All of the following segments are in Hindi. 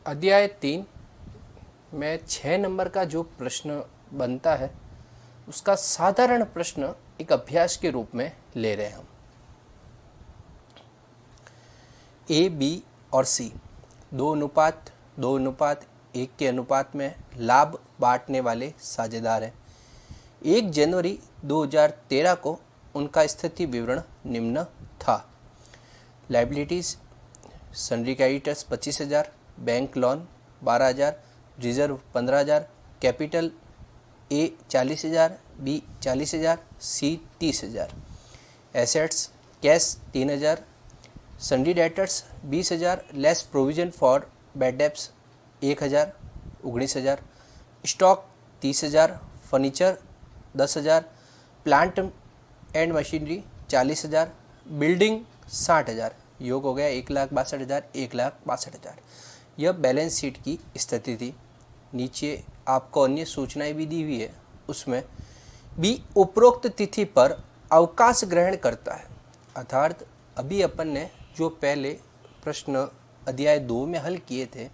अध्याय 3 में 6 नंबर का जो प्रश्न बनता है उसका साधारण प्रश्न एक अभ्यास के रूप में ले रहे हैं हम। ए, बी और सी 2:2:1 के अनुपात में लाभ बांटने वाले साझेदार हैं। 1 जनवरी 2013 को उनका स्थिति विवरण निम्न था। Liabilities sundry creditors 25,000, bank loan 12,000, reserve 15,000, capital A 40,000, B 40,000, C 30,000। Assets cash 3,000, sundry debtors 20,000, less provision for bad debts 1,000 19,000, stock 30,000, furniture 10,000, plant and machinery 40,000, building 60,000। योग हो गया 1,62,000, 1,62,000। यह बैलेंस शीट की स्थिति थी। नीचे आपको अन्य सूचनाएं भी दी हुई है। उसमें बी उपरोक्त तिथि पर अवकाश ग्रहण करता है। अर्थात अभी अपन ने जो पहले प्रश्न अध्याय 2 में हल किए थे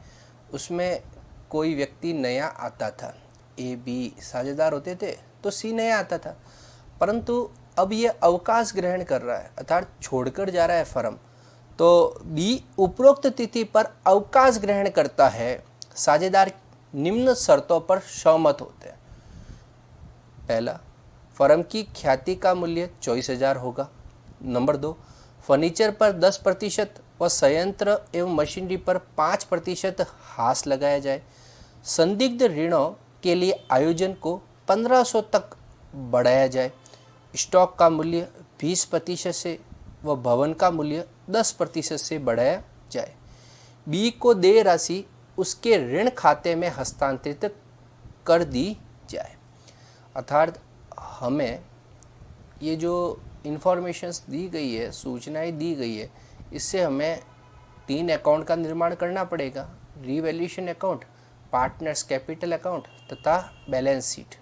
उसमें कोई व्यक्ति नया आता था, ए बी साझेदार होते थे तो सी नया आता था, परंतु अब ये अवकाश ग्रहण कर रहा है अर्थात छोड़कर जा रहा है फर्म, तो बी उपरोक्त तिथि पर अवकाश ग्रहण करता है। साझेदार निम्न शर्तों पर सहमत होते हैं। पहला, फर्म की ख्याति का मूल्य 24,000 होगा। नंबर 2, फर्नीचर पर 10% व संयंत्र एवं मशीनरी पर 5% हास लगाया जाए। संदिग्ध ऋणों के लिए आयोजन को 1,500 तक बढ़ाया जाए। स्टॉक का मूल्य 20% से व भवन का मूल्य 10% से बढ़ाया जाए। बी को देय राशि उसके ऋण खाते में हस्तांतरित कर दी जाए। अर्थात हमें ये जो इन्फॉर्मेशंस दी गई है, सूचनाएं दी गई है, इससे हमें 3 अकाउंट का निर्माण करना पड़ेगा। Revaluation account, partners capital account तथा बैलेंस शीट।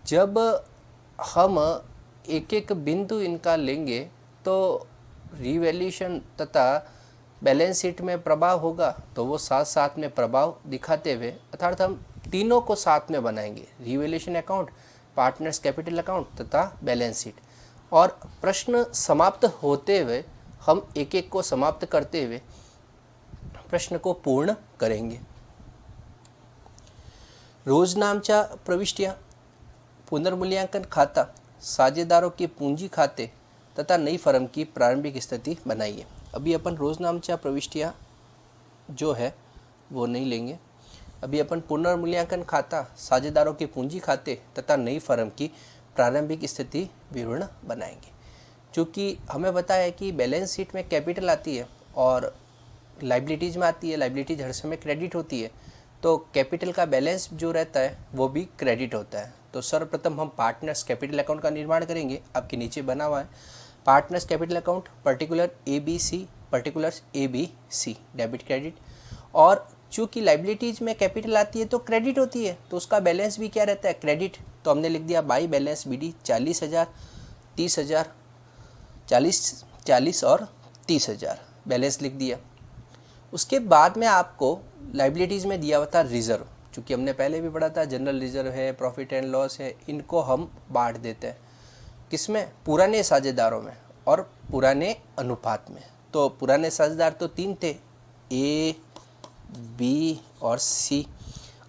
जब हम एक एक बिंदु इनका लेंगे तो रीवैल्यूएशन तथा बैलेंस शीट में प्रभाव होगा, तो वो साथ साथ में प्रभाव दिखाते हुए अर्थात हम तीनों को साथ में बनाएंगे, revaluation account, partners capital account तथा बैलेंस शीट। और प्रश्न समाप्त होते हुए हम एक एक को समाप्त करते हुए प्रश्न को पूर्ण करेंगे। रोजनामचा प्रविष्टियाँ, पुनर्मूल्यांकन खाता, साझेदारों के पूंजी खाते तथा नई फर्म की प्रारंभिक स्थिति बनाइए। अभी अपन रोजनामचा प्रविष्टियाँ जो है वो नहीं लेंगे। अभी अपन पुनर्मूल्यांकन खाता, साझेदारों के पूंजी खाते तथा नई फर्म की प्रारंभिक स्थिति विवरण बनाएंगे। क्योंकि हमें पता है कि बैलेंस शीट में कैपिटल आती है और लाइबिलिटीज़ में आती है, लाइबिलिटीज हर समय क्रेडिट होती है, तो कैपिटल का बैलेंस जो रहता है वो भी क्रेडिट होता है। तो सर्वप्रथम हम पार्टनर्स कैपिटल अकाउंट का निर्माण करेंगे। आपके नीचे बना हुआ है partners capital account, particular A B C, particulars A B C, debit credit. और चूँकि लाइबिलिटीज में कैपिटल आती है तो क्रेडिट होती है, तो उसका बैलेंस भी क्या रहता है, क्रेडिट। तो हमने लिख दिया बाई बैलेंस बी डी 40,000, 30,000, 40 और 30,000 बैलेंस लिख दिया। उसके बाद में आपको लाइबिलिटीज़ में दिया हुआ था रिजर्व, चूँकि हमने पहले भी पढ़ा था जनरल रिजर्व है, प्रॉफिट एंड लॉस है, इनको हम बांट देते हैं किसमें, पुराने साझेदारों में और पुराने अनुपात में। तो पुराने साझेदार तो 3 थे, ए बी और सी।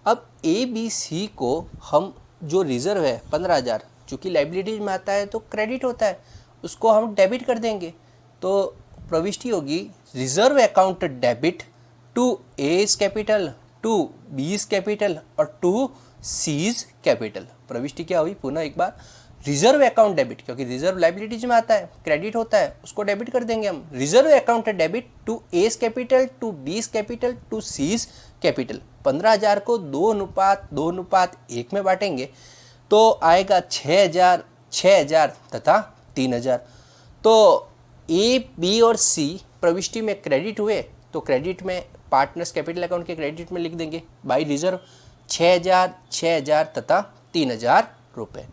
अब ए बी सी को हम जो रिजर्व है 15,000, चूँकि लाइबिलिटीज में आता है तो क्रेडिट होता है, उसको हम डेबिट कर देंगे। तो प्रविष्टि होगी reserve account debit to A's capital, to B's capital और टू सीज कैपिटल। प्रविष्टि क्या हुई, पुनः एक बार, रिजर्व अकाउंट डेबिट, क्योंकि रिजर्व लाइबिलिटीज में आता है, क्रेडिट होता है, उसको डेबिट कर देंगे हम। Reserve account debit to A's capital, to B's capital, to C's capital. 15,000 को 2:2:1 में बांटेंगे तो आएगा 6,000, 6,000 तथा 3,000। तो ए बी और सी प्रविष्टि में क्रेडिट हुए तो क्रेडिट में पार्टनर्स कैपिटल अकाउंट के क्रेडिट में लिख देंगे बाई रिजर्व 6,000, 6,000 तथा 3,000 रुपये।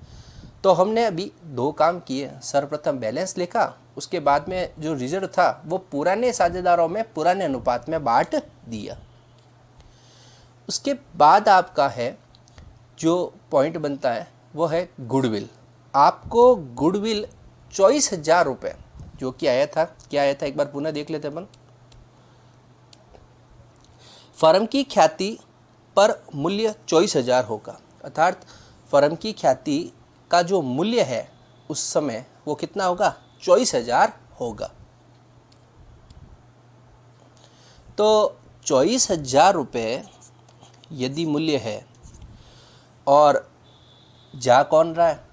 तो हमने अभी 2 काम किए। सर्वप्रथम बैलेंस लिखा, उसके बाद में जो रिजर्व था वो पुराने साझेदारों में पुराने अनुपात में बांट दिया। उसके बाद आपका है जो पॉइंट बनता है वो है गुडविल। आपको गुडविल 24,000 रुपये जो कि आया था, क्या आया था एक बार पुनः देख लेते अपन। फर्म की ख्याति पर मूल्य 24,000 होगा, अर्थात फर्म की ख्याति का जो मूल्य है उस समय वो कितना होगा, 24,000 होगा। तो 24,000 रुपये यदि मूल्य है और जा कौन रहा है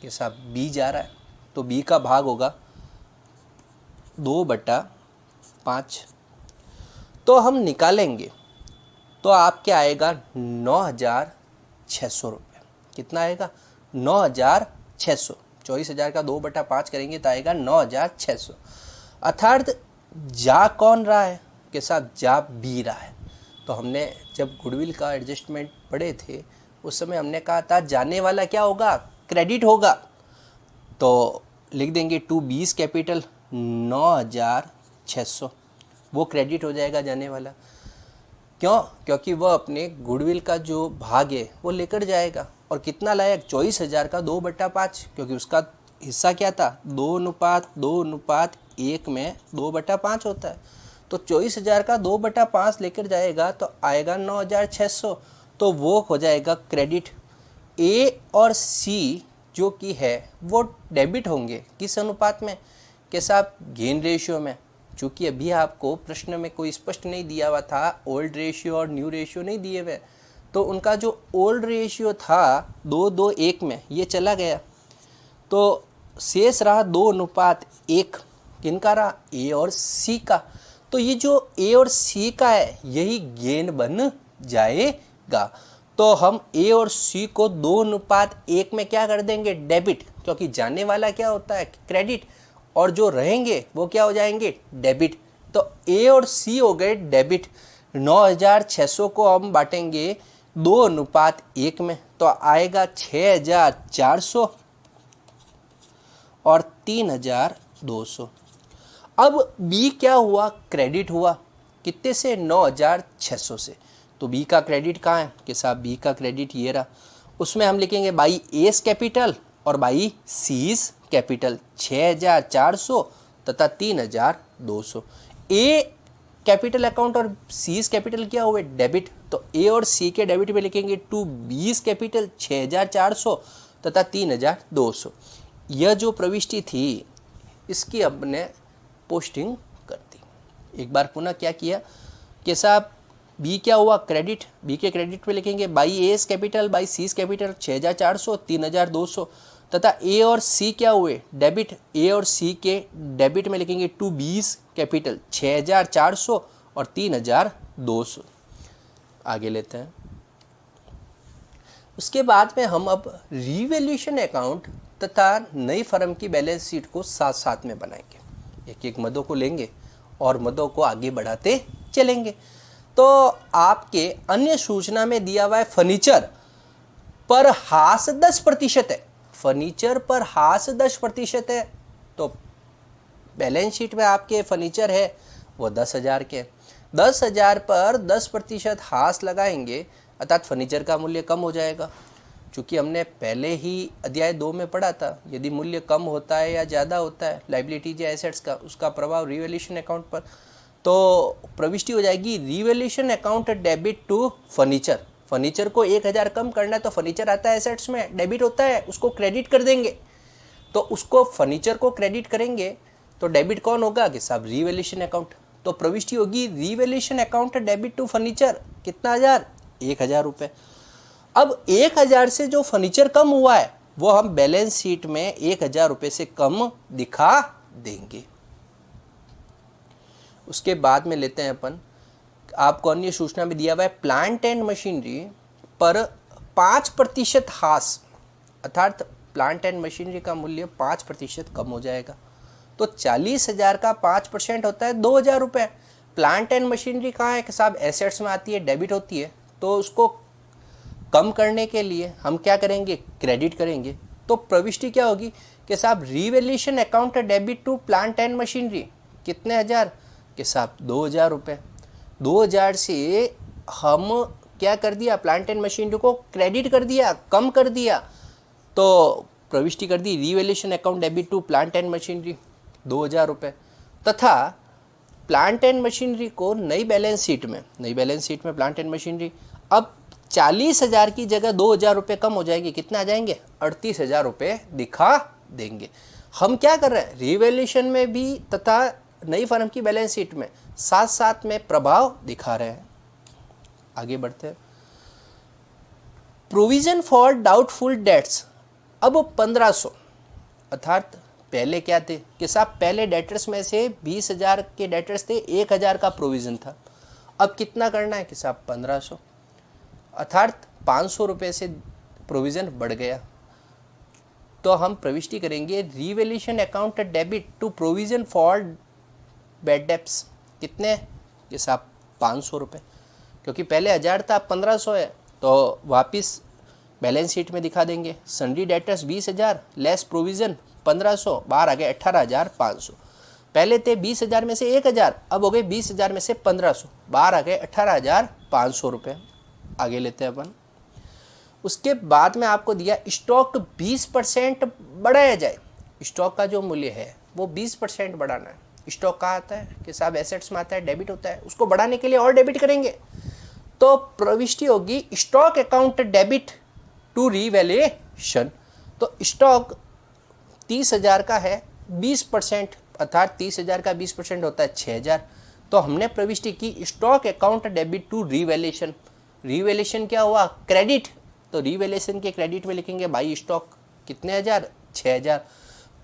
कि साहब बी जा रहा है, तो बी का भाग होगा 2/5। तो हम निकालेंगे तो आपके आएगा 9,600 रुपये। कितना आएगा, 9,600। 24,000 का 2/5 करेंगे तो आएगा 9,600। अर्थात जा कौन रहा है कि साहब जा बी रहा है। तो हमने जब गुडविल का एडजस्टमेंट पढ़े थे उस समय हमने कहा था जाने वाला क्या होगा, क्रेडिट होगा। तो लिख देंगे टू बीस कैपिटल 9,600, वो क्रेडिट हो जाएगा जाने वाला। क्यों, क्योंकि वह अपने गुडविल का जो भाग है वो लेकर जाएगा। और कितना लायक, 24,000 का 2/5, क्योंकि उसका हिस्सा क्या था, 2:2:1 में 2/5 होता है। तो 24,000 का 2/5 लेकर जाएगा तो आएगा 9,600, तो वो हो जाएगा क्रेडिट। ए और सी जो कि है वो डेबिट होंगे किस अनुपात में कि साहब गेन रेशियो में। चूँकि अभी आपको प्रश्न में कोई स्पष्ट नहीं दिया हुआ था, ओल्ड रेशियो और न्यू रेशियो नहीं दिए हुए, तो उनका जो ओल्ड रेशियो था 2:1 में ये चला गया, तो शेष रहा 2:1। किनका रहा, ए और सी का। तो ये जो ए और सी का है यही गेन बन जाएगा। तो हम ए और सी को 2:1 में क्या कर देंगे, डेबिट, क्योंकि जाने वाला क्या होता है, क्रेडिट, और जो रहेंगे वो क्या हो जाएंगे, डेबिट। तो ए और सी हो गए डेबिट। 9,600 को हम बांटेंगे 2:1 में तो आएगा 6,400 और 3,200। अब बी क्या हुआ, क्रेडिट हुआ, कितने से, 9,600 से। तो बी का क्रेडिट कहाँ है कि साहब बी का क्रेडिट ये रहा। उसमें हम लिखेंगे बाई एस कैपिटल और बाई सीज कैपिटल, 6,400 तथा 3,200। ए कैपिटल अकाउंट और सीज कैपिटल क्या हुए, डेबिट। तो ए और सी के डेबिट में लिखेंगे टू बीस कैपिटल 6,400 तथा 3,200। यह जो प्रविष्टि थी इसकी हमने पोस्टिंग कर दी। एक बार पुनः क्या किया कि साहब बी क्या हुआ, क्रेडिट, बी के क्रेडिट पे लिखेंगे by S capital by seize capital 6,400 3,200 तथा ए और सी क्या हुए, डेबिट। ए और सी के डेबिट में लिखेंगे टू बीस कैपिटल 6,400 और 3,200। आगे लेते हैं। उसके बाद में हम अब रिवैल्यूएशन अकाउंट तथा नई फर्म की बैलेंस शीट को साथ साथ में बनाएंगे। एक एक मदों को लेंगे और मदों को आगे बढ़ाते चलेंगे। तो आपके अन्य सूचना में दिया हुआ है फर्नीचर पर हास 10% है, फर्नीचर पर हास 10% है। तो बैलेंस शीट में आपके फर्नीचर है वो 10,000 के, 10,000 पर 10% हास लगाएंगे अर्थात फर्नीचर का मूल्य कम हो जाएगा। चूँकि हमने पहले ही अध्याय 2 में पढ़ा था, यदि मूल्य कम होता है या ज़्यादा होता है लाइबिलिटीज या एसेट्स का, उसका प्रभाव रिवैल्यूएशन अकाउंट पर, तो प्रविष्टि हो जाएगी revaluation account debit to furniture. Furniture को 1,000 कम करना है तो फर्नीचर आता है एसेट्स में, डेबिट होता है, उसको क्रेडिट कर देंगे। तो उसको फर्नीचर को क्रेडिट करेंगे तो डेबिट कौन होगा कि साहब रिवैल्यूएशन अकाउंट। तो प्रविष्टि होगी revaluation account debit to furniture, कितना 1,000, 1,000 रुपये। अब 1,000 से जो फर्नीचर कम हुआ है वो हम बैलेंस शीट में 1,000 रुपये से कम दिखा देंगे। उसके बाद में लेते हैं अपन, आपको अन्य सूचना में दिया हुआ है प्लांट एंड मशीनरी पर 5% हास, अर्थात प्लांट एंड मशीनरी का मूल्य 5% कम हो जाएगा। तो 40,000 का 5% होता है 2,000 रुपये। प्लांट एंड मशीनरी कहाँ है कि साहब एसेट्स में आती है, डेबिट होती है, तो उसको कम करने के लिए हम क्या करेंगे, क्रेडिट करेंगे। तो प्रविष्टि क्या होगी कि साहब revaluation account debit to plant and machinery, कितने 1,000 कि साहब 2,000 रुपये। 2,000 से हम क्या कर दिया, प्लांट एंड मशीनरी को क्रेडिट कर दिया, कम कर दिया, तो प्रविष्टि कर दी revaluation account debit to plant and machinery 2000 रुपये, तथा प्लांट एंड मशीनरी को नई बैलेंस शीट में प्लांट एंड मशीनरी अब 40,000 की जगह 2,000 रुपये कम हो जाएगी, कितना आ जाएंगे, 38,000 रुपये दिखा देंगे। हम क्या कर रहे हैं, रिवैल्यूएशन में भी तथा नई फर्म की बैलेंस शीट में साथ साथ में प्रभाव दिखा रहे हैं। आगे बढ़ते हैं। प्रोविजन फॉर डाउटफुल डेट्स अब 1500, अर्थात पहले क्या थे कि साहब पहले डेटर्स में से 20,000 के डेटर्स थे, 1,000 का प्रोविज़न था। अब कितना करना है कि साहब 1500, अर्थात 500 रुपये से प्रोविज़न बढ़ गया। तो हम प्रविष्टि करेंगे revaluation account debit to provision for bad debts, कितने कि साहब 500 रुपये, क्योंकि पहले 1000 था, अब 1500 है, तो वापस बैलेंस शीट में दिखा देंगे। सन्ड्री डेटर्स 20,000 लेस प्रोविज़न 1500, बाहर आ गए 18,500। पहले थे 20,000 में से 1,000, अब हो गए 20,000 में से 1500, बाहर आ गए 18,500 रुपये। आगे लेते हैं अपन। उसके बाद में आपको दिया स्टॉक 20% बढ़ाया जाए। स्टॉक का जो मूल्य है वो 20% बढ़ाना है। स्टॉक कहाँ आता है कि साहब एसेट्स में आता है, डेबिट होता है, उसको बढ़ाने के लिए और डेबिट करेंगे, तो प्रविष्टि होगी stock account debit to revaluation. तो स्टॉक 30,000 का है, 20% अर्थात 30,000 का 20% होता है 6,000। तो हमने प्रविष्टि की stock account debit to revaluation. Revaluation क्या हुआ, क्रेडिट, तो रिवैल्यूएशन के क्रेडिट में लिखेंगे भाई स्टॉक कितने हज़ार, 6,000।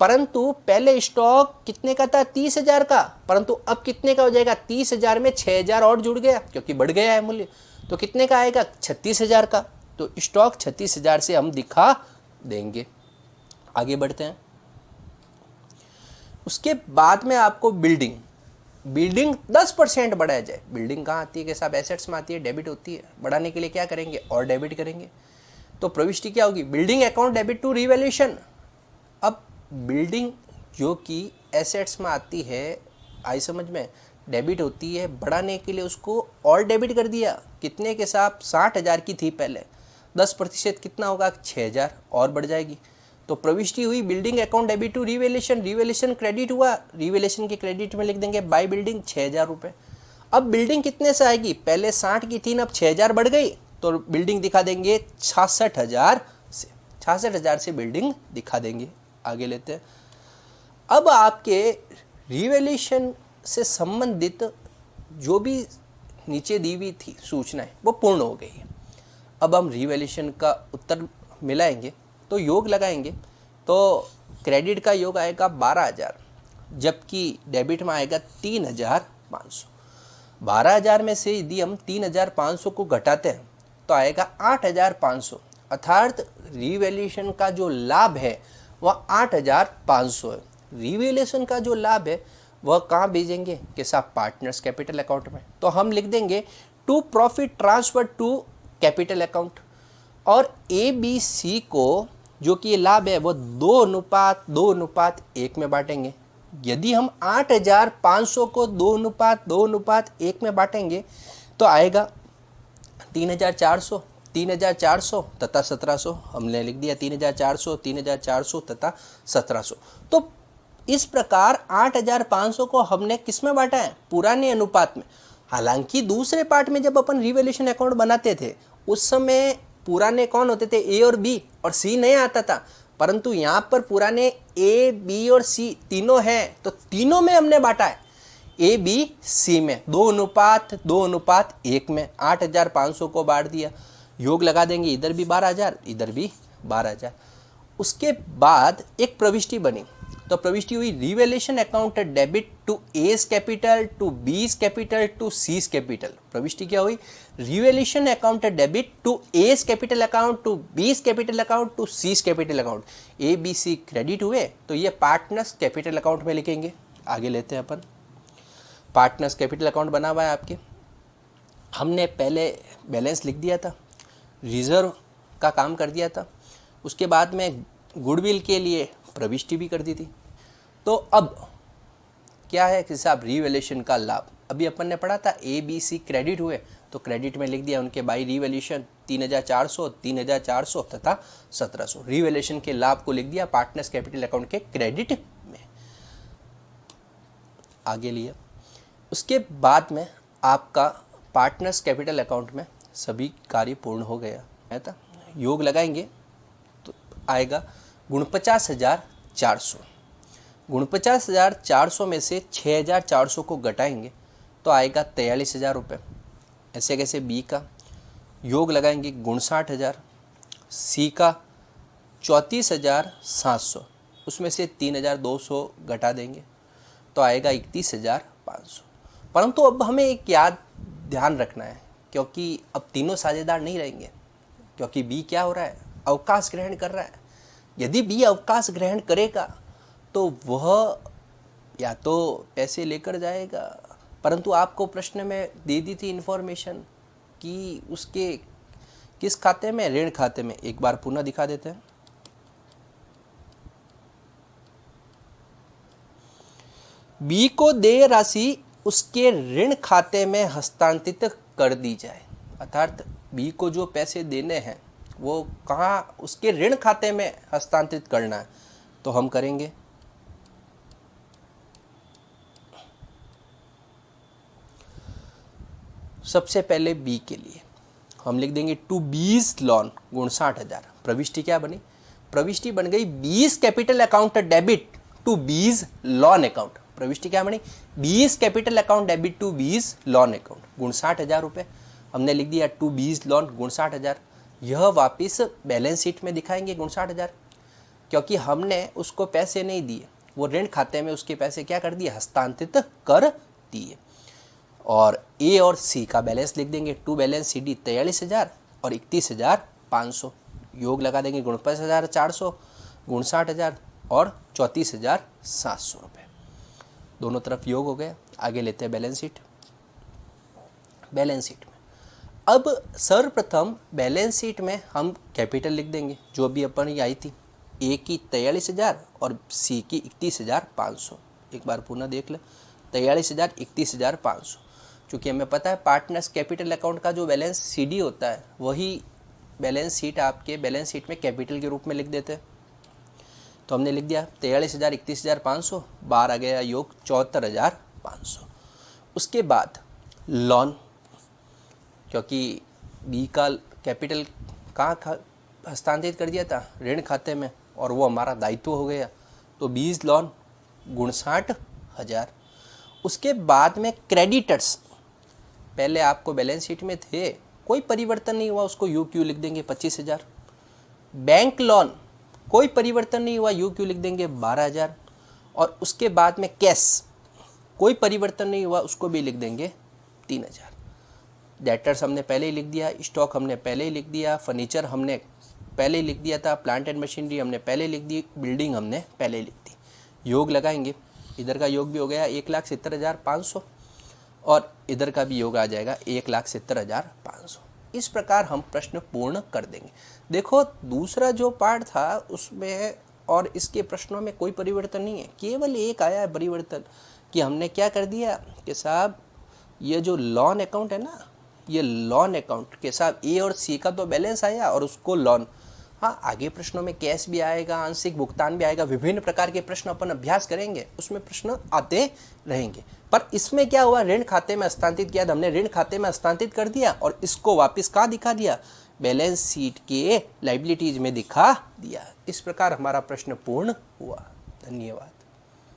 परंतु पहले स्टॉक कितने का था, 30,000 का, परंतु अब कितने का हो जाएगा, 30,000 में 6,000 और जुड़ गया क्योंकि बढ़ गया है मूल्य, तो कितने का आएगा, 36,000 का। तो स्टॉक 36,000 से हम दिखा देंगे। आगे बढ़ते हैं। उसके बाद में आपको बिल्डिंग 10% बढ़ाया जाए। बिल्डिंग कहाँ आती है कि साहब एसेट्स में आती है, डेबिट होती है। बढ़ाने के लिए क्या करेंगे, और डेबिट करेंगे। तो प्रविष्टि क्या होगी, building account debit to revaluation. अब बिल्डिंग जो कि एसेट्स में आती है, आई समझ में, डेबिट होती है, बढ़ाने के लिए उसको और डेबिट कर दिया। कितने के साथ, 60,000 की थी पहले, 10% कितना होगा, 6,000 और बढ़ जाएगी। तो प्रविष्टि हुई building account debit to revaluation. Revaluation credit हुआ, रिवैल्यूएशन के क्रेडिट में लिख देंगे बाय बिल्डिंग 6,000 रुपये। अब बिल्डिंग कितने से आएगी, पहले 60 की थी, अब 6,000 बढ़ गई, तो बिल्डिंग दिखा देंगे 66,000 से। 66,000 से बिल्डिंग दिखा देंगे। आगे लेते हैं। अब आपके रिवैल्यूएशन से संबंधित जो भी नीचे दी हुई थी सूचनाएं वो पूर्ण हो गई है। अब हम रिवैल्यूएशन का उत्तर मिलाएंगे, तो योग लगाएंगे, तो क्रेडिट का योग आएगा 12,000, जबकि डेबिट में आएगा 3,500। 12,000 में से यदि हम 3,500 को घटाते हैं तो आएगा 8,500, अर्थात रिवैल्यूएशन का जो लाभ है वह 8,500 है। रिवैल्यूएशन का जो लाभ है वह कहाँ भेजेंगे कि साहब पार्टनर्स कैपिटल अकाउंट में। तो हम लिख देंगे to profit transfer to capital account, और ABC को जो कि ये लाभ है वो 2:1 में बांटेंगे। यदि हम 8,500 को 2:1 में बांटेंगे तो आएगा 3,400 तथा 1,700। हमने लिख दिया 3,400 तथा 1,700। तो इस प्रकार 8,500 को हमने किस में बांटा है, पुराने अनुपात में। हालांकि दूसरे पार्ट में जब अपन रिवैल्यूएशन अकाउंट बनाते थे उस समय पुराने कौन होते थे, A और B, और C नहीं आता था, परंतु यहाँ पर पुराने A, B और C तीनों हैं, तो तीनों में हमने बांटा है, A, B, C में 2:1 में 8,500 को बांट दिया। योग लगा देंगे, इधर भी 12,000, इधर भी 12,000। उसके बाद एक प्रविष्टि बनी, तो प्रविष्टि हुई revaluation account debit to A's capital to B's capital to C's capital. प्रविष्टि क्या हुई, revaluation account debit to A's capital account to B's capital account to C's capital account. ABC credit हुए तो ये पार्टनर्स कैपिटल अकाउंट में लिखेंगे। आगे लेते हैं अपन। पार्टनर्स कैपिटल अकाउंट बना हुआ है आपके, हमने पहले बैलेंस लिख दिया था, रिजर्व का काम कर दिया था, उसके बाद में गुडविल के लिए प्रविष्टि भी कर दी थी। तो अब क्या है कि साहब रिवैल्यूएशन का लाभ। अभी अपन ने पढ़ा था ए बी सी क्रेडिट हुए, तो क्रेडिट में लिख दिया उनके बाई रिवैल्यूएशन 3400, 3400 तथा 1700। रिवैल्यूएशन के लाभ को लिख दिया पार्टनर्स कैपिटल अकाउंट के क्रेडिट में। आगे लिए उसके बाद में आपका पार्टनर्स कैपिटल अकाउंट में सभी कार्य पूर्ण हो गया है था। योग लगाएंगे तो आएगा 49,400। 49,400 में से 6,400 को घटाएंगे तो आएगा 43,000 रुपये। ऐसे कैसे बी का योग लगाएंगे 59,000, सी का 34,700, उसमें से 3,200 घटा देंगे तो आएगा 31,500। परंतु अब हमें एक ध्यान रखना है, क्योंकि अब तीनों साझेदार नहीं रहेंगे, क्योंकि बी क्या हो रहा है, अवकाश ग्रहण कर रहा है। यदि बी अवकाश ग्रहण करेगा तो वह या तो पैसे लेकर जाएगा, परंतु आपको प्रश्न में दे दी थी इन्फॉर्मेशन कि उसके किस खाते में, ऋण खाते में। एक बार पुनः दिखा देते हैं। बी को देय राशि उसके ऋण खाते में हस्तांतरित कर दी जाए, अर्थात बी को जो पैसे देने हैं वो कहाँ, उसके ऋण खाते में हस्तांतरित करना है। तो हम करेंगे सबसे पहले बी के लिए हम लिख देंगे टू बीज लॉन 59,000। प्रविष्टि क्या बनी, प्रविष्टि बन गई 20 कैपिटल अकाउंट डेबिट टू बीज लॉन अकाउंट। प्रविष्टि क्या बनी 20 कैपिटल अकाउंट डेबिट टू बीज लॉन अकाउंट। 59,000 रुपये हमने लिख दिया टू बीज लॉन 59,000। यह वापिस बैलेंस शीट में दिखाएंगे 59,000, क्योंकि हमने उसको पैसे नहीं दिए, वो ऋण खाते में उसके पैसे क्या कर दिए, हस्तांतरित कर दिए। और ए और सी का बैलेंस लिख देंगे टू बैलेंस सी डी 43,000 और 31,500। योग लगा देंगे 49,400, 59,000 और 34,700 रुपये। दोनों तरफ योग हो गया। आगे लेते हैं बैलेंस शीट। बैलेंस शीट में अब सर्वप्रथम बैलेंस शीट में हम कैपिटल लिख देंगे जो भी अपन ही आई थी, ए की 43,000 और सी की 31,500। एक बार पुनः देख ले 43,000, 31,500। चूँकि हमें पता है पार्टनर्स कैपिटल अकाउंट का जो बैलेंस सीडी होता है वही बैलेंस शीट आपके बैलेंस शीट में कैपिटल के रूप में लिख देते हैं। तो हमने लिख दिया 43,000, 31,500, बाहर आ गया योग 74,500। उसके बाद लॉन, क्योंकि बी का कैपिटल कहाँ हस्तांतरित कर दिया था, ऋण खाते में, और वो हमारा दायित्व हो गया, तो 20 लॉन 59,000। उसके बाद में क्रेडिटर्स, पहले आपको बैलेंस शीट में थे, कोई परिवर्तन नहीं हुआ, उसको यू क्यू लिख देंगे 25,000। बैंक लोन कोई परिवर्तन नहीं हुआ, यू क्यू लिख देंगे 12,000। और उसके बाद में कैश कोई परिवर्तन नहीं हुआ, उसको भी लिख देंगे 3,000। डेटर्स हमने पहले ही लिख दिया, स्टॉक हमने पहले ही लिख दिया, फर्नीचर हमने पहले ही लिख दिया था, प्लांट एंड मशीनरी हमने पहले लिख दी, बिल्डिंग हमने पहले ही लिख दी। योग लगाएंगे, इधर का योग भी हो गया 1,70,500 और इधर का भी योग आ जाएगा 1,70,500। इस प्रकार हम प्रश्न पूर्ण कर देंगे। देखो दूसरा जो पार्ट था उसमें और इसके प्रश्नों में कोई परिवर्तन नहीं है, केवल एक आया है परिवर्तन कि हमने क्या कर दिया कि साहब ये जो लॉन अकाउंट है ना, ये लॉन अकाउंट के साथ ए और सी का तो बैलेंस आया और उसको लॉन, हाँ आगे प्रश्नों में कैश भी आएगा, आंशिक भुगतान भी आएगा, विभिन्न प्रकार के प्रश्न अपन अभ्यास करेंगे, उसमें प्रश्न आते रहेंगे। पर इसमें क्या हुआ, ऋण खाते में हस्तांतरित किया, हमने ऋण खाते में हस्तांतरित कर दिया और इसको वापस कहाँ दिखा दिया, बैलेंस शीट के लायबिलिटीज में दिखा दिया। इस प्रकार हमारा प्रश्न पूर्ण हुआ। धन्यवाद।